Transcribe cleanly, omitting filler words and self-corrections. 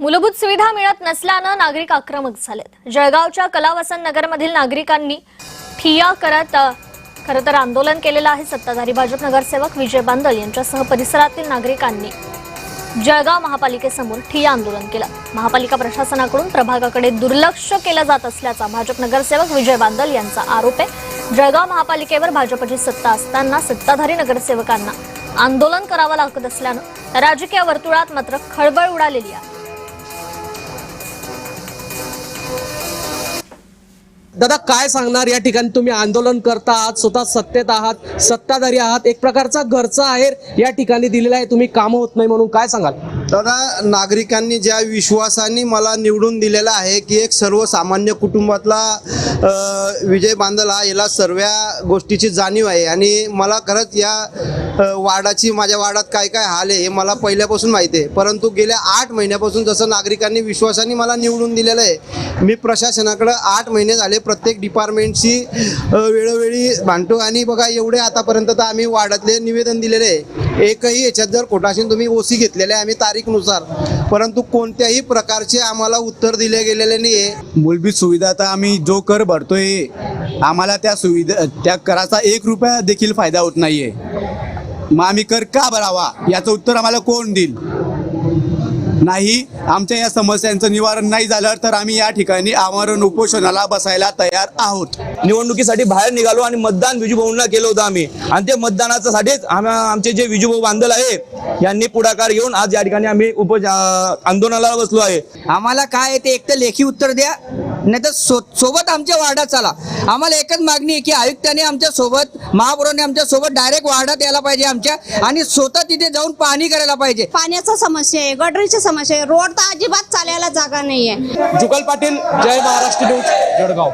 मूलभूत सुविधा मिळत नसल्यानं नागरिक आक्रमक झालेत। जळगावच्या कलावसन नगरमधील नागरिकांनी ठिय्या करत खरं तर आंदोलन केलेलं आहे। सत्ताधारी भाजप नगरसेवक विजय बांदल यांच्यासह परिसरातील नागरिकांनी जळगाव महापालिकेसमोर ठिय्या आंदोलन केलं। महापालिका प्रशासनाकडून प्रभागाकडे दुर्लक्ष केलं जात असल्याचा भाजप नगरसेवक विजय बांदल यांचा आरोप आहे। जळगाव महापालिकेवर भाजपची सत्ता असताना सत्ताधारी नगरसेवकांना आंदोलन करावं लागत असल्यानं राजकीय वर्तुळात मात्र खळबळ उडालेली आहे। दादा काय सांगणार, या ठिकाणी तुम्ही आंदोलन करता आहात, स्वतः सत्तेत आहात, सत्ताधारी आहात, एक प्रकारचा घरचा आहेर या ठिकाणी दिलेला आहे, तुम्ही काम होत नाही म्हणून काय सांगाल? दादा, नागरिकांनी ज्या विश्वासाने मला निवडून दिलेला आहे की एक सर्वसामान्य कुटुंबातला विजय बांदल हा याला सर्व गोष्टीची जाणीव आहे आणि मला खरंच या वार्डाची, माझ्या वार्डात काय काय हाल आहे हे मला पहिल्यापासून माहिती आहे। परंतु गेल्या 8 महिन्यापासून जसं नागरिकांनी विश्वासाने मला निवडून दिलेलं आहे, मी प्रशासनाकडे 8 महिने झाले प्रत्येक डिपार्टमेंटची वेळोवेळी भांडतो आणि बघा एवढे आतापर्यंत तर आम्ही वार्डातले निवेदन दिलेले आहे। एकही याच्यात जर कोटाशीन तुम्ही ओसी घेतलेले आहे आम्ही तारीखनुसार, परंतु कोणत्याही प्रकारचे आम्हाला उत्तर दिले गेलेले नाही आहे। मूलभूत सुविधा तर आम्ही जो कर भरतोय आम्हाला त्या कराचा 1 रुपया देखील फायदा होत नाहीये। मग आम्ही कर का भरावा याचं उत्तर आम्हाला कोण देईल? नाही, आमच्या या समस्यांचं निवारण नाही झालं तर आम्ही या ठिकाणी आमरण उपोषणाला बसायला तयार आहोत। निवडणुकीसाठी बाहेर निघालो आणि मतदान विजूभाऊंना केलं होतं आम्ही, आणि ते मतदानासाठीच आमचे जे विजूभाऊ बांदल आहे यांनी पुढाकार घेऊन आज या ठिकाणी आम्ही आंदोलनाला बसलो आहे। आम्हाला काय ते एक तर लेखी उत्तर द्या, नाही तर सोबत आमच्या वार्डात चला। आम्हाला एकच मागणी आहे की आयुक्तांनी आमच्या सोबत, महापौरांनी आमच्या सोबत डायरेक्ट वार्डात यायला पाहिजे आमच्या, आणि स्वतः तिथे जाऊन पाहणी करायला पाहिजे। पाण्याचा समस्या आहे, गटरीची समस्या आहे, रोड तर अजिबात चालायला जागा नाहीये। जुगल पाटील, जय महाराष्ट्र न्यूज, जळगाव।